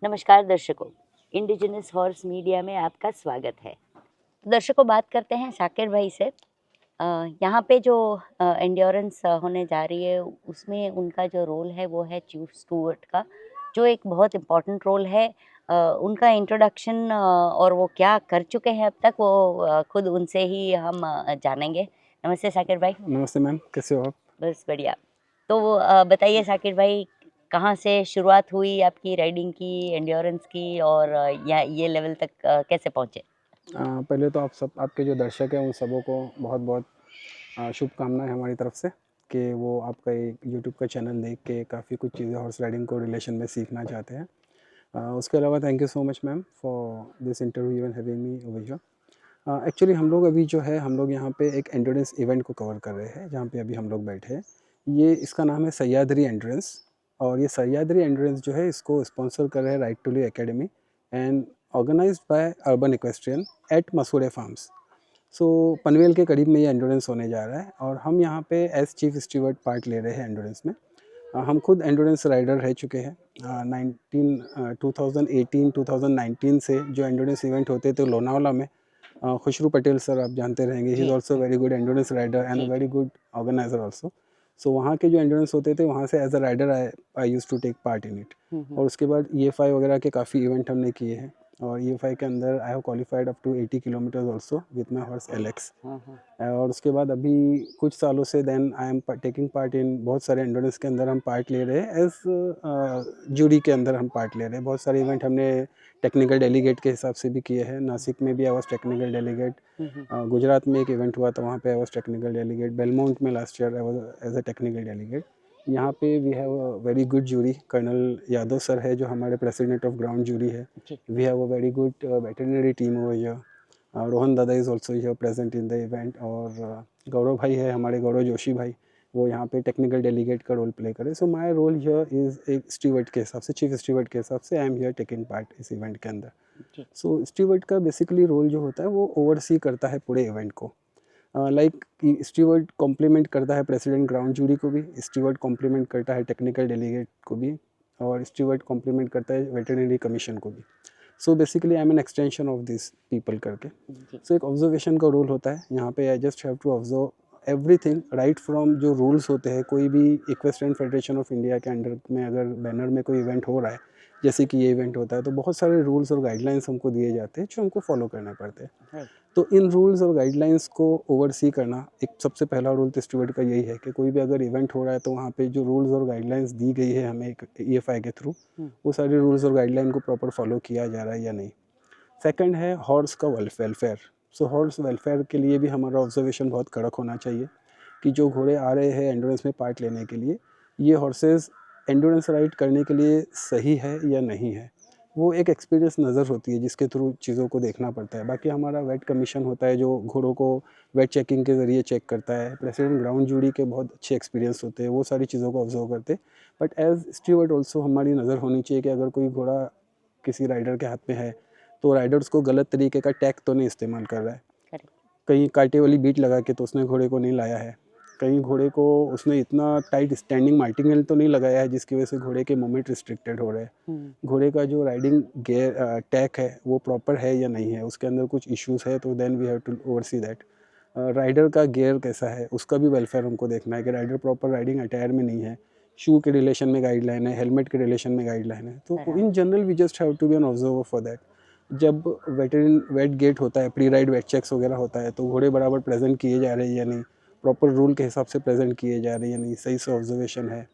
नमस्कार दर्शकों, indigenous horse media में आपका स्वागत है। तो दर्शकों, बात करते हैं शाकिर भाई से। यहाँ पे जो एंड्योरेंस होने जा रही है उसमें उनका जो रोल है वो है चीफ स्टूवर्ड का, जो एक बहुत इम्पोर्टेंट रोल है। उनका इंट्रोडक्शन और वो क्या कर चुके हैं अब तक, वो खुद उनसे ही हम जानेंगे। नमस्ते शाकिर भाई। नमस्ते मैम, कैसे हो आप? बस बढ़िया। तो बताइए शाकिर भाई, कहाँ से शुरुआत हुई आपकी राइडिंग की, एंड्योरेंस की, और या ये लेवल तक कैसे पहुँचे? पहले तो आप सब आपके जो दर्शक हैं उन सबों को बहुत बहुत शुभकामनाएं हमारी तरफ से कि वो आपका एक यूट्यूब का चैनल देख के काफ़ी कुछ चीज़ें हॉर्स राइडिंग को रिलेशन में सीखना चाहते हैं। उसके अलावा thank you so much ma'am for this interview and having me over here. Actually हम लोग अभी जो है हम लोग यहाँ पे एक एंड्योरेंस इवेंट को कवर कर रहे हैं जहाँ पे अभी हम लोग बैठे हैं। ये इसका नाम है सह्याद्री एंड्योरेंस, और ये सह्याद्री एंड्योरेंस जो है इसको स्पॉन्सर कर रहे हैं right to live academy and organized by urban equestrian at Masude farms. So Panvel के करीब में ये एंड्योरेंस होने जा रहा है और हम यहाँ पे एज चीफ स्टीवर्ड पार्ट ले रहे हैं एंड्योरेंस में। हम खुद एंड्योरेंस राइडर रह चुके हैं। 2018 से जो एंड्योरेंस इवेंट होते थे लोनावाला में, खुशरू पटेल सर आप जानते रहेंगे, he is also very good endurance rider and a very good organizer also. So वहाँ के जो एंड्योरेंस होते थे वहाँ से as a rider I use to take part in it. और उसके बाद EFI वगैरह के काफ़ी इवेंट हमने किए हैं और EFI के अंदर I have qualified up to 80 kilometres also with my horse LX। और उसके बाद अभी कुछ सालों से then I am taking part in बहुत सारे एंड्योरेंस के अंदर हम पार्ट ले रहे हैं एज जूरी के अंदर हम पार्ट ले रहे हैं। बहुत सारे इवेंट हमने टेक्निकल डेलीगेट के हिसाब से भी किए हैं। नासिक में भी I was technical delegate, Gujarat में एक इवेंट हुआ था वहाँ पे I was technical delegate, Belmount में last year I was as a technical delegate. यहाँ पे we have a very good jury, colonel Yadav sir है जो हमारे प्रेसिडेंट ऑफ ग्राउंड जूरी है। We have a very good veterinary team over here. Rohan dada is also here present in the event, और गौरव भाई है हमारे, गौरव जोशी भाई, वो यहाँ पे टेक्निकल डेलीगेट का रोल प्ले करे। So my role here is एक स्टीवर्ड के हिसाब से, चीफ स्टीवर्ड के हिसाब से I am here taking part इस इवेंट के अंदर। सो स्टीवर्ड का बेसिकली रोल जो होता है वो ओवरसी करता है पूरे इवेंट को। लाइक स्टीवर्ड कॉम्प्लीमेंट करता है प्रेसिडेंट ग्राउंड जूरी को भी, स्टीवर्ड कॉम्प्लीमेंट करता है टेक्निकल डेलीगेट को भी, और स्टीवर्ड कॉम्प्लीमेंट करता है वेटरनरी कमीशन को भी। सो basically I M an extension of this people करके। सो एक ऑब्जर्वेशन का रोल होता है यहाँ पे। I just have to observe everything right from जो रूल्स होते हैं। कोई भी इक्वेस्ट्रियन फेडरेशन ऑफ इंडिया के अंडर में अगर बैनर में कोई इवेंट हो रहा है, जैसे कि ये इवेंट होता है, तो बहुत सारे रूल्स और गाइडलाइंस हमको दिए जाते हैं जो हमको फॉलो करने पड़ते हैं। तो इन रूल्स और गाइडलाइंस को ओवरसी करना एक सबसे पहला रूल तो स्टूवर्ड का यही है कि कोई भी अगर इवेंट हो रहा है तो वहाँ पे जो रूल्स और गाइडलाइंस दी गई है हमें एक EFI के थ्रू, वो सारे रूल्स और गाइडलाइन को प्रॉपर फॉलो किया जा रहा है या नहीं। सेकंड है हॉर्स का वेलफेयर। सो हॉर्स वेलफेयर के लिए भी हमारा ऑब्जर्वेशन बहुत कड़क होना चाहिए कि जो घोड़े आ रहे हैं एंड्योरेंस में पार्ट लेने के लिए, ये हॉर्सेस एंड्योरेंस राइड करने के लिए सही है या नहीं है। वो एक एक्सपीरियंस नज़र होती है जिसके थ्रू चीज़ों को देखना पड़ता है। बाकी हमारा वेट कमीशन होता है जो घोड़ों को वेट चेकिंग के ज़रिए चेक करता है। प्रेसिडेंट ग्राउंड जूरी के बहुत अच्छे एक्सपीरियंस होते हैं, वो सारी चीज़ों को ऑब्जर्व करते हैं। बट एज स्टीवर्ड ऑल्सो हमारी नज़र होनी चाहिए कि अगर कोई घोड़ा किसी राइडर के हाथ में है तो राइडर्स को गलत तरीके का टैग तो नहीं इस्तेमाल कर रहा है। कहीं कांटे वाली बीट लगा के तो उसने घोड़े को नहीं लाया है। कहीं घोड़े को उसने इतना टाइट स्टैंडिंग मार्टिंगेल तो नहीं लगाया है जिसकी वजह से घोड़े के मूवमेंट रिस्ट्रिक्टेड हो रहे हैं। घोड़े का जो राइडिंग गेयर टैग है वो प्रॉपर है या नहीं है, उसके अंदर कुछ इश्यूज है तो then we have to oversee that. Rider का गियर कैसा है उसका भी वेलफेयर हमको देखना है कि राइडर प्रॉपर राइडिंग अटायर में नहीं है। शू के रिलेशन में गाइडलाइन है, हेलमेट के रिलेशन में गाइडलाइन है। तो in general we just have to be an observer for that. जब वेट गेट होता है, प्री राइड वेट चेक्स वगैरह होता है, तो घोड़े बराबर प्रेजेंट किए जा रहे हैं या नहीं, प्रॉपर रूल के हिसाब से प्रेजेंट किए जा रहे हैं या नहीं, सही से ऑब्जर्वेशन है।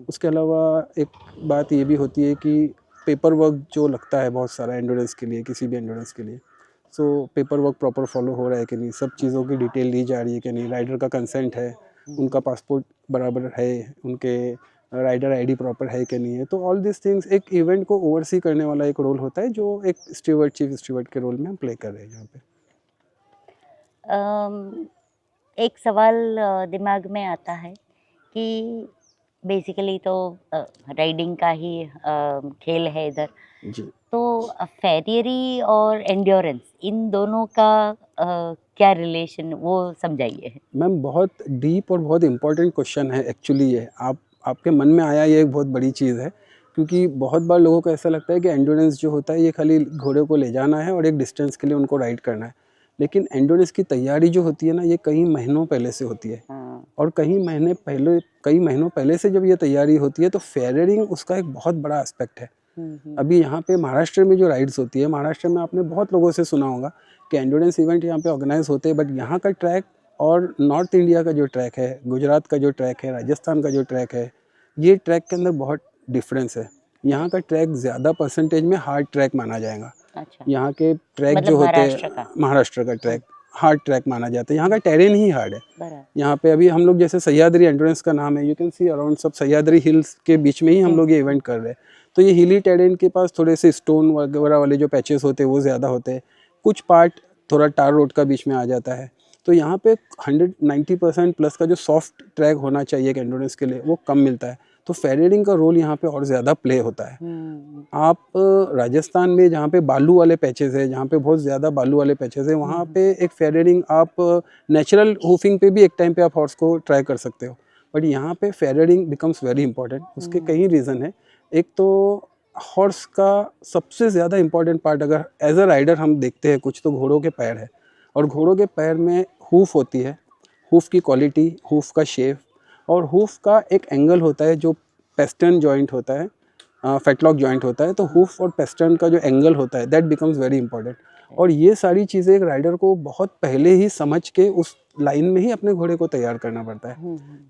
उसके अलावा एक बात ये भी होती है कि पेपर वर्क जो लगता है बहुत सारा एंड्योरेंस के लिए, किसी भी एंड्योरेंस के लिए, so paper work proper follow हो रहा है कि नहीं, सब चीज़ों की डिटेल ली जा रही है कि नहीं, राइडर का कंसेंट है, उनका पासपोर्ट बराबर है, उनके राइडर आईडी प्रॉपर है कि नहीं है। तो ऑल दिस थिंग्स एक इवेंट को ओवरसी करने वाला एक रोल होता है जो एक स्टीवर्ड, चीफ स्टीवर्ड के रोल में हम प्ले कर रहे हैं यहाँ पे। एक सवाल दिमाग में आता है कि बेसिकली तो राइडिंग का ही खेल है इधर। जी तो फेरियरी और एंड्योरेंस, इन दोनों का क्या रिलेशन, वो समझाइए। मैम, बहुत डीप और बहुत इम्पोर्टेंट क्वेश्चन है एक्चुअली। ये आपके मन में आया, ये एक बहुत बड़ी चीज़ है क्योंकि बहुत बार लोगों को ऐसा लगता है कि एंड्योरेंस जो होता है ये खाली घोड़े को ले जाना है और एक डिस्टेंस के लिए उनको राइड करना है, लेकिन एंड्योरेंस की तैयारी जो होती है ना ये कई महीनों पहले से होती है। और कई महीनों पहले से जब ये तैयारी होती है तो फेयरिंग उसका एक बहुत बड़ा एस्पेक्ट है। अभी यहाँ पे महाराष्ट्र में जो राइड्स होती है, महाराष्ट्र में आपने बहुत लोगों से सुना होगा कि एंड्योरेंस इवेंट यहाँ पे ऑर्गेनाइज होते हैं, बट यहाँ का ट्रैक और नॉर्थ इंडिया का जो ट्रैक है, गुजरात का जो ट्रैक है, राजस्थान का जो ट्रैक है, ये ट्रैक के अंदर बहुत डिफरेंस है। यहाँ का ट्रैक ज़्यादा परसेंटेज में हार्ड ट्रैक माना जाएगा। अच्छा, यहाँ के ट्रैक मतलब जो होते महाराष्ट्र का? हैं, महाराष्ट्र का ट्रैक हार्ड ट्रैक माना जाता है। यहाँ का टेरेन ही हार्ड है। बराबर। यहाँ पे अभी हम लोग जैसे सह्याद्री एंड्योरेंस का नाम है, यू कैन सी अराउंड सब सह्याद्री हिल्स के बीच में ही हम लोग ये इवेंट कर रहे हैं। तो ये हिली टेरेन के पास थोड़े से स्टोन वगैरह वाले जो पैचेस होते हैं वो ज़्यादा होते हैं, कुछ पार्ट थोड़ा टार रोड का बीच में आ जाता है। तो यहाँ पे 190% प्लस का जो सॉफ्ट ट्रैक होना चाहिए एक एंड्योरेंस के लिए वो कम मिलता है। तो फेयरिंग का रोल यहाँ पे और ज़्यादा प्ले होता है। आप राजस्थान में जहाँ पे बालू वाले पैचेस है, जहाँ पे बहुत ज़्यादा बालू वाले पैचेस है, वहाँ पे एक फेयरिंग आप नेचुरल हुफिंग पे भी एक टाइम पे आप हॉर्स को ट्राई कर सकते हो, बट यहाँ पे फेयरिंग बिकम्स वेरी इंपॉर्टेंट। उसके कई रीज़न है। एक तो हॉर्स का सबसे ज़्यादा इंपॉर्टेंट पार्ट अगर एज अ राइडर हम देखते हैं कुछ, तो घोड़ों के पैर है। और घोड़ों के पैर में हूफ होती है, हूफ की क्वालिटी, हूफ का शेप और हूफ का एक एंगल होता है जो पेस्टर्न जॉइंट होता है, फेटलॉक जॉइंट होता है। तो हूफ और पेस्टर्न का जो एंगल होता है दैट बिकम्स वेरी इंपॉर्टेंट। और ये सारी चीज़ें एक राइडर को बहुत पहले ही समझ के उस लाइन में ही अपने घोड़े को तैयार करना पड़ता है,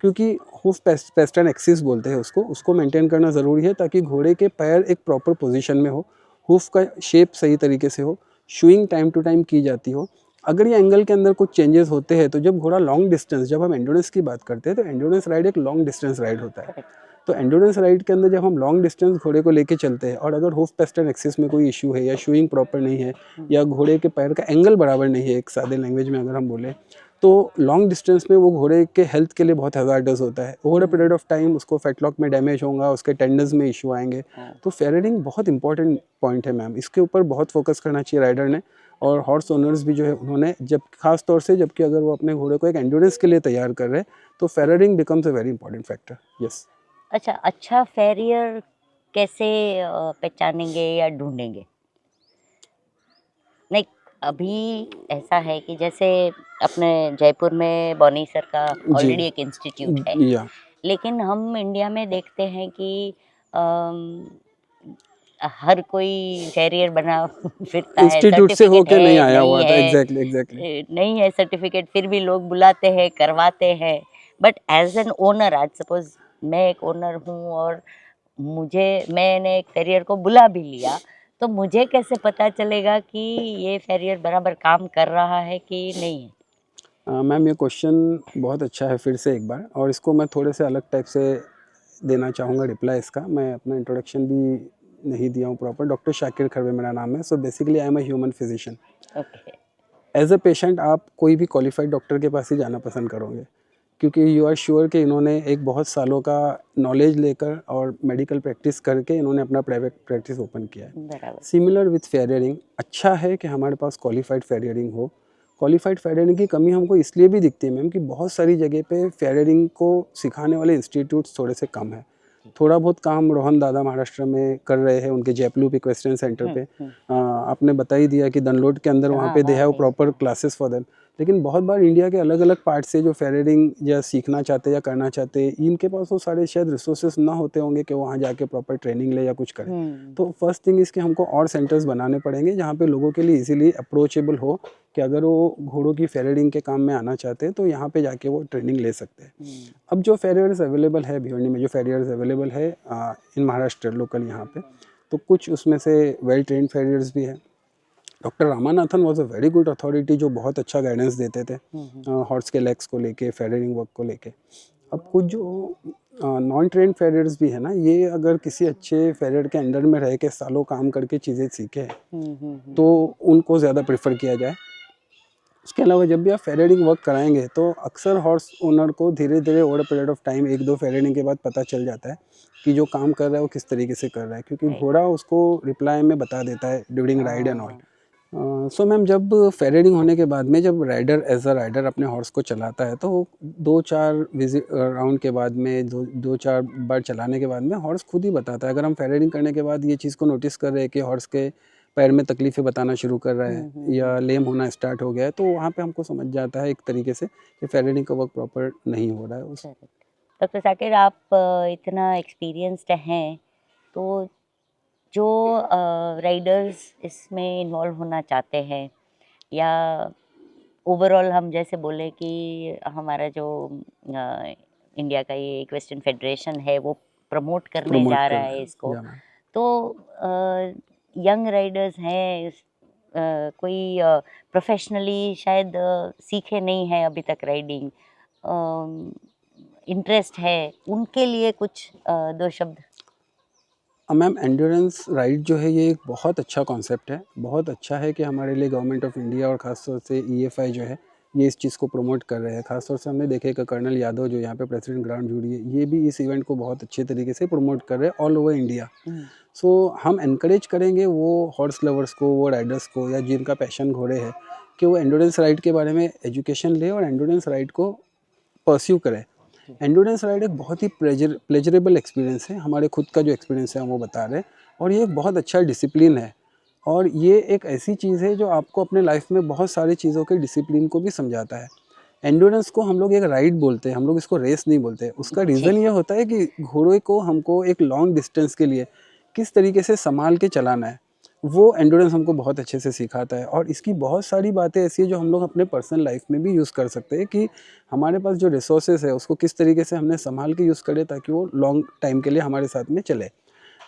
क्योंकि हूफ पेस्टर्न एक्सिस बोलते हैं उसको मेंटेन करना ज़रूरी है ताकि घोड़े के पैर एक प्रॉपर पोजीशन में हो, हूफ का शेप सही तरीके से हो, शूइंग टाइम टू टाइम की जाती हो। अगर ये एंगल के अंदर कुछ चेंजेस होते हैं तो जब घोड़ा लॉन्ग डिस्टेंस, जब हम एंड्योरेंस की बात करते हैं तो एंड्योरेंस राइड एक लॉन्ग डिस्टेंस राइड होता है। तो एंड्योरेंस राइड के अंदर जब हम लॉन्ग डिस्टेंस घोड़े को लेके चलते हैं और अगर हूफ पेस्टर्न एक्सिस में कोई इशू है या शूइंग प्रॉपर नहीं है या घोड़े के पैर का एंगल बराबर नहीं है, एक सादे लैंग्वेज में अगर हम बोले, तो लॉन्ग डिस्टेंस में वो घोड़े के हेल्थ के लिए बहुत हैजार्डस होता है। Over a period of time उसको फेटलॉक में डैमेज होगा, उसके टेंडन्स में इशू आएंगे। तो फेयरिंग बहुत इंपॉर्टेंट पॉइंट है मैम, इसके ऊपर बहुत फोकस करना चाहिए राइडर ने और हॉर्स ओनर्स भी जो है उन्होंने, जब खास तौर से जबकि अगर वो अपने घोड़े को एक एंड्योरेंस के लिए तैयार कर रहे हैं तो fairing becomes a very important factor. Yes. अच्छा फेरियर कैसे पहचानेंगे या ढूंढेंगे? नहीं, अभी ऐसा है कि जैसे अपने जयपुर में बॉनी सर का जी। ऑलरेडी एक इंस्टीट्यूट है, या लेकिन हम इंडिया में देखते हैं कि अम, हर कोई फेरियर बना फिरता है, इंस्टीट्यूट से सर्टिफिकेट होके नहीं है आया नहीं हुआ था। है, एग्जैक्टली एग्जैक्टली। नहीं है सर्टिफिकेट, फिर भी लोग बुलाते हैं, करवाते हैं। बट एज एन ओनर, आज सपोज मैं एक ओनर हूँ और मैंने एक फेरियर को बुला भी लिया, तो मुझे कैसे पता चलेगा कि ये फेरियर बराबर काम कर रहा है कि नहीं है? मैम ये क्वेश्चन बहुत अच्छा है फिर से एक बार, और इसको मैं थोड़े से अलग टाइप से देना चाहूँगा रिप्लाई इसका। मैं अपना इंट्रोडक्शन भी नहीं दिया हूँ प्रॉपर। डॉक्टर शाकिर खरवे मेरा नाम है। So basically I am a human physician. Okay. As a patient आप कोई भी क्वालिफाइड डॉक्टर के पास ही जाना पसंद करोगे, क्योंकि यू आर श्योर कि इन्होंने एक बहुत सालों का नॉलेज लेकर और मेडिकल प्रैक्टिस करके इन्होंने अपना प्राइवेट प्रैक्टिस ओपन किया है। बराबर। सिमिलर विथ फेयरिंग, अच्छा है कि हमारे पास क्वालिफाइड फेयरिंग हो। क्वालिफाइड फेयरिंग की कमी हमको इसलिए भी दिखती है मैम कि बहुत सारी जगह पे फेयरिंग को सिखाने वाले इंस्टीट्यूट्स थोड़े से कम है। थोड़ा बहुत काम रोहन दादा महाराष्ट्र में कर रहे हैं उनके जयपुर इक्वेस्ट्रियन सेंटर पे। आपने बता ही दिया कि दनलोड के अंदर वहाँ हाँ, पे दे हैव वहाँ पे प्रॉपर क्लासेस फॉर देम। लेकिन बहुत बार इंडिया के अलग अलग पार्ट से जो फेयरिंग या सीखना चाहते या करना चाहते, इनके पास वो सारे शायद रिसोर्सेज ना होते होंगे कि वहाँ जाके प्रॉपर ट्रेनिंग ले या कुछ करें। तो फर्स्ट थिंग इसके हमको और सेंटर्स बनाने पड़ेंगे जहाँ पे लोगों के लिए इजीली अप्रोचेबल हो कि अगर वो घोड़ों की फेयरिंग के काम में आना चाहते हैं तो यहाँ पे जाके वो ट्रेनिंग ले सकते हैं। अब जो फेरियर्स अवेलेबल है भिवानी में, जो फेरियर्स अवेलेबल है इन महाराष्ट्र लोकल यहाँ पे, तो कुछ उसमें से वेल ट्रेंड फेरियर्स भी है। Doctor Ramanathan was a very good authority जो बहुत अच्छा गाइडेंस देते थे हॉर्स के लेग्स को लेके, फेरियरिंग वर्क को लेके। अब कुछ जो नॉन ट्रेंड फेरियर्स भी है ना, ये अगर किसी अच्छे फेरियर के अंडर में रह के सालों काम करके चीज़ें सीखे तो उनको ज़्यादा प्रेफर किया जाए। उसके अलावा जब भी आप फेरियरिंग वर्क कराएंगे तो अक्सर हॉर्स ओनर को धीरे धीरे ओवर पीरियड ऑफ टाइम 1-2 फेरियरिंग के बाद पता चल जाता है कि जो काम कर रहा है वो किस तरीके से कर रहा है, क्योंकि घोड़ा उसको रिप्लाई में बता देता है during ride and all. So ma'am, जब फेयर रीडिंग होने के बाद में जब राइडर एज अ राइडर अपने हॉर्स को चलाता है तो 2-4 विजिट राउंड के बाद में 2-4 बार चलाने के बाद में हॉर्स खुद ही बताता है। अगर हम फेयर रीडिंग करने के बाद ये चीज़ को नोटिस कर रहे हैं कि हॉर्स के पैर में तकलीफ़ें बताना शुरू कर रहा है या लेम होना स्टार्ट हो गया है, तो वहाँ पे हमको समझ जाता है एक तरीके से कि फेयर रीडिंग का वर्क प्रॉपर नहीं हो रहा है उस। डॉक्टर साकिर, आप इतना एक्सपीरियंस्ड हैं, तो जो राइडर्स इसमें इन्वॉल्व होना चाहते हैं या ओवरऑल हम जैसे बोले कि हमारा जो इंडिया का ये इक्वेस्ट्रियन फेडरेशन है वो प्रमोट करने जा रहा है इसको, तो यंग राइडर्स हैं, कोई प्रोफेशनली शायद सीखे नहीं है अभी तक राइडिंग, इंटरेस्ट है, उनके लिए कुछ 2 शब्द। मैम, एंड्योरेंस राइड जो है ये एक बहुत अच्छा कॉन्सेप्ट है। बहुत अच्छा है कि हमारे लिए गवर्नमेंट ऑफ इंडिया और ख़ासतौर से EFI जो है ये इस चीज़ को प्रमोट कर रहे हैं। ख़ासतौर से हमने देखे कि कर्नल यादव जो यहाँ पे प्रेसिडेंट ग्राउंड जूरी है, ये भी इस इवेंट को बहुत अच्छे तरीके से प्रमोट कर रहे हैं ऑल ओवर इंडिया। सो हम एनकरेज करेंगे वो हॉर्स लवर्स को, वो राइडर्स को या जिनका पैशन घोड़े है, कि वो एंड्योरेंस राइड के बारे में एजुकेशन ले और एंड्योरेंस राइड को परस्यू करें। एंड्योरेंस राइड एक बहुत ही प्लेजरेबल एक्सपीरियंस है। हमारे खुद का जो एक्सपीरियंस है हम वो बता रहे हैं, और ये एक बहुत अच्छा डिसिप्लिन है। और ये एक ऐसी चीज़ है जो आपको अपने लाइफ में बहुत सारी चीज़ों के डिसिप्लिन को भी समझाता है। एंड्योरेंस को हम लोग एक राइड बोलते हैं, हम लोग इसको रेस नहीं बोलते। उसका रीज़न ये होता है कि घोड़े को हमको एक लॉन्ग डिस्टेंस के लिए किस तरीके से संभाल के चलाना है, वो एंड्योरेंस हमको बहुत अच्छे से सिखाता है। और इसकी बहुत सारी बातें ऐसी है जो हम लोग अपने पर्सनल लाइफ में भी यूज़ कर सकते हैं कि हमारे पास जो रिसोर्सेज है उसको किस तरीके से हमने संभाल के यूज़ करें ताकि वो लॉन्ग टाइम के लिए हमारे साथ में चले।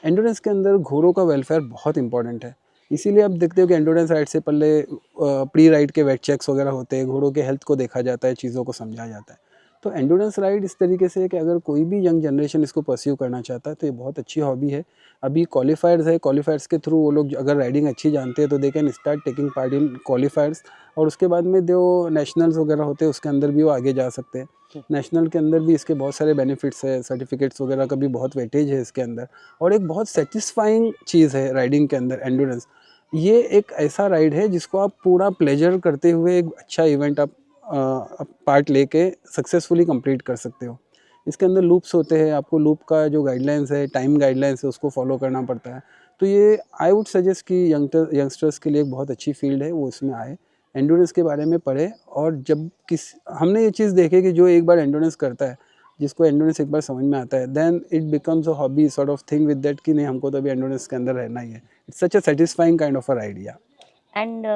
एंड्योरेंस के अंदर घोड़ों का वेलफेयर बहुत इंपॉर्टेंट है। इसीलिए आप देखते हो कि एंड्योरेंस राइड से पहले प्री राइड के वेट चेक्स वगैरह होते हैं, घोड़ों के हेल्थ को देखा जाता है, चीज़ों को समझा जाता है। तो एंड्योरेंस राइड इस तरीके से है कि अगर कोई भी यंग जनरेशन इसको परस्यू करना चाहता है तो ये बहुत अच्छी हॉबी है। अभी क्वालिफायर्स है, क्वालिफायर्स के थ्रू वो लोग अगर राइडिंग अच्छी जानते हैं तो they can start taking part इन क्वालिफायर्स, और उसके बाद में जो नेशनल्स वगैरह होते हैं उसके अंदर भी वो आगे जा सकते हैं। नेशनल के अंदर भी इसके बहुत सारे बेनिफिट्स है, सर्टिफिकेट्स वगैरह का भी बहुत वेटेज है इसके अंदर, और एक बहुत सेटिस्फाइंग चीज़ है राइडिंग के अंदर एंड्योरेंस। ये एक ऐसा राइड है जिसको आप पूरा प्लेजर करते हुए एक अच्छा इवेंट आप पार्ट लेके सक्सेसफुली कंप्लीट कर सकते हो। इसके अंदर लूप्स होते हैं, आपको लूप का जो गाइडलाइंस है, टाइम गाइडलाइंस है, उसको फॉलो करना पड़ता है। तो ये आई वुड सजेस्ट कि यंगस्टर्स के लिए एक बहुत अच्छी फील्ड है, वो इसमें आए, एंड्योरेंस के बारे में पढ़े। और जब हमने ये चीज़ देखी कि जो एक बार एंड्योरेंस करता है, जिसको एंड्योरेंस एक बार समझ में आता है, then it becomes a hobby sort of thing with that कि नहीं, हमको तो अभी एंड्योरेंस के अंदर रहना ही है। It's such a satisfying kind of a idea. And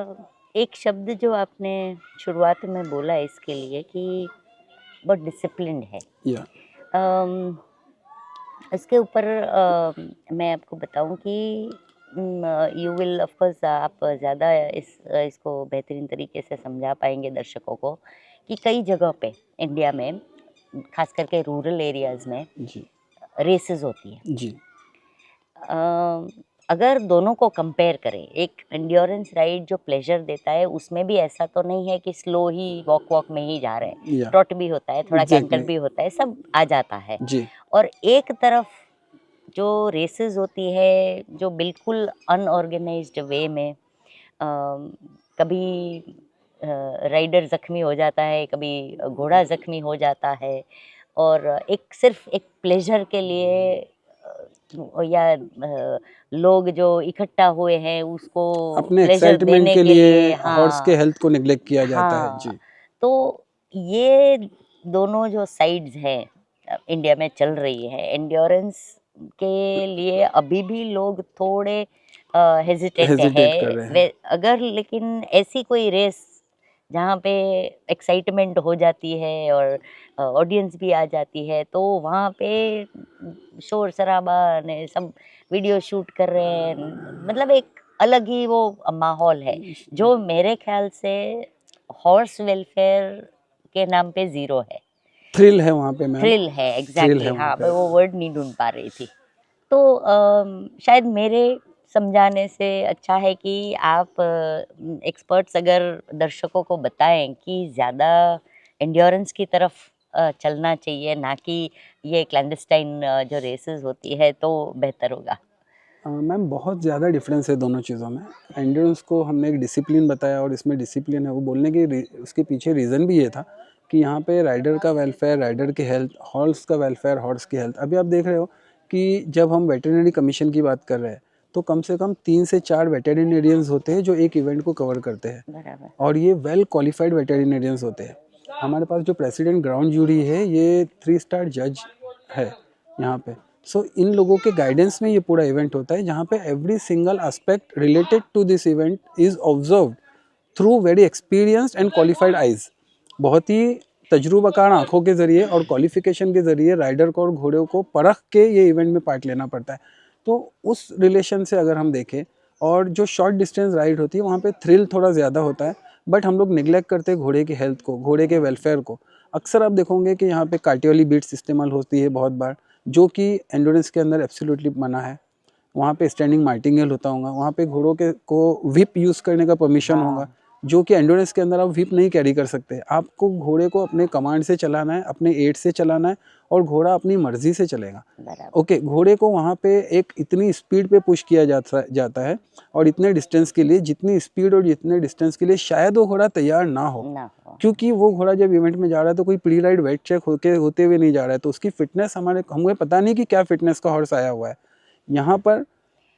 एक शब्द जो आपने शुरुआत में बोला इसके लिए कि बहुत डिसिप्लिन्ड है, या अम, इसके ऊपर मैं आपको बताऊं कि यू विल ऑफ कोर्स, आप ज़्यादा इसको बेहतरीन तरीके से समझा पाएंगे दर्शकों को कि कई जगह पे इंडिया में, खास करके रूरल एरियाज़ में जी रेसेस होती हैं। जी अगर दोनों को कंपेयर करें, एक एंड्योरेंस राइड जो प्लेजर देता है उसमें भी ऐसा तो नहीं है कि स्लो ही वॉक में ही जा रहे हैं, या ट्रॉट भी होता है, थोड़ा कैंटर एग्जैक्टली भी होता है, सब आ जाता है। जी और एक तरफ जो रेसेस होती है जो बिल्कुल अनऑर्गेनाइज्ड वे में, कभी राइडर ज़ख्मी हो जाता है, कभी घोड़ा ज़ख्मी हो जाता है, और एक सिर्फ एक प्लेजर के लिए या लोग जो इकट्ठा हुए हैं उसको अपने प्लेजर एक्साइटमेंट देने के के लिए लिए, हॉर्स के हाँ हेल्थ को नेग्लेक्ट किया जाता है। हाँ, जी तो ये दोनों जो साइड्स हैं इंडिया में चल रही है एंड्योरेंस के लिए, अभी भी लोग थोड़े हेजिटेंट हेजिटेट कर रहे है। हैं। अगर लेकिन ऐसी कोई रेस जहाँ पे एक्साइटमेंट हो जाती है और ऑडियंस भी आ जाती है, तो वहाँ पे शोर शराबा ने सब वीडियो शूट कर रहे हैं, मतलब एक अलग ही वो माहौल है जो मेरे ख्याल से हॉर्स वेलफेयर के नाम पे ज़ीरो है। थ्रिल है वहाँ पे मैम, थ्रिल है, थ्रिल है एग्जैक्टली, वहाँ हाँ, मैं पे। वो वर्ड नहीं ढूंढ पा रही थी। तो शायद मेरे समझाने से अच्छा है कि आप एक्सपर्ट्स अगर दर्शकों को बताएं कि ज़्यादा एंड्योरेंस की तरफ चलना चाहिए, ना कि ये क्लैंडस्टाइन जो रेसेस होती है, तो बेहतर होगा। मैम बहुत ज़्यादा डिफरेंस है दोनों चीज़ों में। एंड्योरेंस को हमने एक डिसिप्लिन बताया और इसमें डिसिप्लिन है, वो बोलने की उसके पीछे रीज़न भी ये था कि यहाँ पे राइडर का वेलफेयर, राइडर की हेल्थ, हॉर्स का वेलफेयर, हॉर्स की हेल्थ। अभी आप देख रहे हो कि जब हम वेटरनरी कमीशन की बात कर रहे हैं तो कम से कम 3 से 4 वेटरनरियंस होते हैं जो एक इवेंट को कवर करते हैं, बराबर। और ये वेल क्वालिफाइड वेटरनरियंस होते हैं। हमारे पास जो प्रेसिडेंट ग्राउंड जूरी है ये 3 स्टार जज है यहाँ पे। सो इन लोगों के गाइडेंस में ये पूरा इवेंट होता है, जहाँ पे every single aspect related to this event is observed through very experienced and qualified eyes. बहुत ही तजुर्बाकार आंखों के जरिए और क्वालिफिकेशन के जरिए राइडर को और घोड़े को परख के ये इवेंट में पार्ट लेना पड़ता है। तो उस रिलेशन से अगर हम देखें, और जो शॉर्ट डिस्टेंस राइड होती है वहाँ पे थ्रिल थोड़ा ज़्यादा होता है, बट हम लोग निगलेक्ट करते हैं घोड़े की हेल्थ को, घोड़े के वेलफेयर को। अक्सर आप देखोगे कि यहाँ पे कार्टियोली बीट्स इस्तेमाल होती है बहुत बार, जो कि एंडोरेंस के अंदर एब्सोल्युटली मना है। वहाँ पे स्टैंडिंग मार्टिंगेल होता होगा, वहाँ पे घोड़ों के को व्हिप यूज़ करने का परमिशन होगा, जो कि एंडोरेंस के अंदर आप व्हिप नहीं कैरी कर सकते। आपको घोड़े को अपने कमांड से चलाना है, अपने एड से चलाना है, और घोड़ा अपनी मर्जी से चलेगा। ओके, घोड़े को वहाँ पे एक इतनी स्पीड पे पुश किया जाता है और इतने डिस्टेंस के लिए, जितनी स्पीड और जितने डिस्टेंस के लिए शायद वो घोड़ा तैयार ना हो, क्योंकि वो घोड़ा जब इवेंट में जा रहा है तो कोई प्री राइड वेट चेक होते हुए नहीं जा रहा है, तो उसकी फिटनेस हमें पता नहीं कि क्या फिटनेस का हॉर्स आया हुआ है। यहाँ पर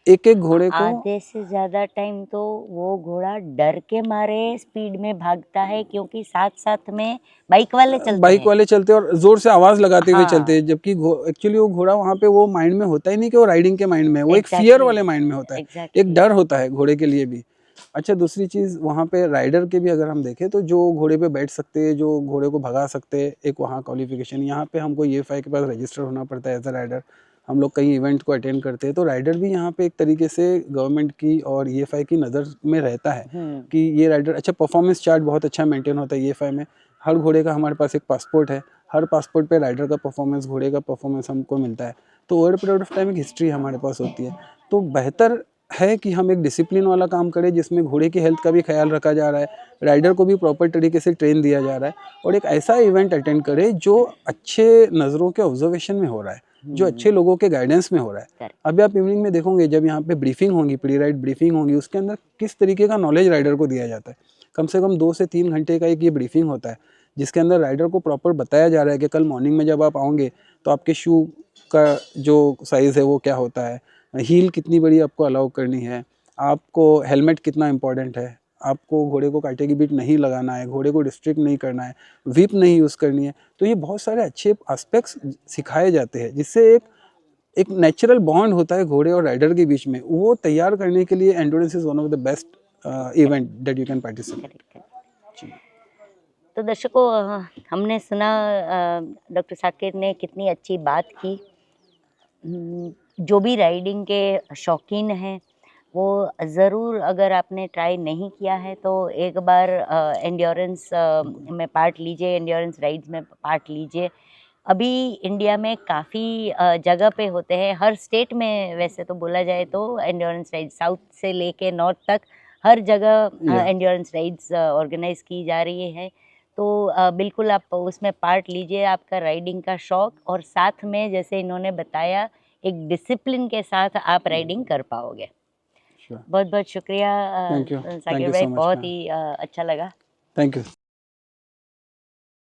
एक एक घोड़े को आधे से ज्यादा टाइम तो वो घोड़ा डर के मारे स्पीड में भागता है, क्योंकि साथ साथ में बाइक वाले चलते हैं और जोर से आवाज लगाते हुए हाँ। चलते हैं, जबकि एक्चुअली वो घोड़ा वहाँ पे वो माइंड में होता ही नहीं कि वो राइडिंग के माइंड में है, वो एक फियर वाले माइंड में होता है, एक डर होता है घोड़े के लिए भी। अच्छा, दूसरी चीज़ वहाँ पे राइडर के भी अगर हम देखें तो जो घोड़े पे बैठ सकते हैं, जो घोड़े को भगा सकते हैं, एक वहाँ क्वालिफिकेशन। यहाँ पे हमको EFI के पास रजिस्टर होना पड़ता है एज अ राइडर। हम लोग कई इवेंट को अटेंड करते हैं, तो राइडर भी यहाँ पे एक तरीके से गवर्नमेंट की और EFI की नज़र में रहता है कि ये राइडर अच्छा, परफॉर्मेंस चार्ट बहुत अच्छा मेंटेन होता है EFI में। हर घोड़े का हमारे पास एक पासपोर्ट है, हर पासपोर्ट पे राइडर का परफॉर्मेंस, घोड़े का परफॉर्मेंस हमको मिलता है। तो ओवर पीरियड ऑफ टाइम एक हिस्ट्री हमारे पास होती है। तो बेहतर है कि हम एक डिसिप्लिन वाला काम करें, जिसमें घोड़े की हेल्थ का भी ख्याल रखा जा रहा है, राइडर को भी प्रॉपर तरीके से ट्रेन दिया जा रहा है, और एक ऐसा इवेंट अटेंड करें जो अच्छे नज़रों के ऑब्जर्वेशन में हो रहा है, जो अच्छे लोगों के गाइडेंस में हो रहा है। अभी आप इवनिंग में देखोगे जब यहाँ पे ब्रीफिंग होगी, प्री राइड ब्रीफिंग होगी, उसके अंदर किस तरीके का नॉलेज राइडर को दिया जाता है। कम से कम 2 से 3 घंटे का एक ये ब्रीफिंग होता है, जिसके अंदर राइडर को प्रॉपर बताया जा रहा है कि कल मॉर्निंग में जब आप आओगे तो आपके शू का जो साइज़ है वो क्या होता है, हील कितनी बड़ी आपको अलाउ करनी है, आपको हेलमेट कितना इंपॉर्टेंट है, आपको घोड़े को कांटे की बीट नहीं लगाना है, घोड़े को डिस्ट्रिक्ट नहीं करना है, व्हिप नहीं यूज़ करनी है। तो ये बहुत सारे अच्छे एस्पेक्ट्स सिखाए जाते हैं, जिससे एक नेचुरल बॉन्ड होता है घोड़े और राइडर के बीच में। वो तैयार करने के लिए endurance is one of the best event that you can participate. तो दर्शकों, हमने सुना डॉक्टर साकिर ने कितनी अच्छी बात की। जो भी राइडिंग के शौकीन हैं वो ज़रूर, अगर आपने ट्राई नहीं किया है तो एक बार एंड्योरेंस में पार्ट लीजिए, एंड्योरेंस राइड्स में पार्ट लीजिए। अभी इंडिया में काफ़ी जगह पे होते हैं, हर स्टेट में वैसे तो बोला जाए तो एंड्योरेंस राइड्स साउथ से लेके नॉर्थ तक हर जगह एंड्योरेंस राइड्स ऑर्गेनाइज की जा रही है। तो बिल्कुल आप उसमें पार्ट लीजिए, आपका राइडिंग का शौक़, और साथ में जैसे इन्होंने बताया एक डिसिप्लिन के साथ आप राइडिंग कर पाओगे। बहुत बहुत शुक्रिया थैंक यू साकिर भाई, so much, बहुत ही अच्छा लगा। Thank you.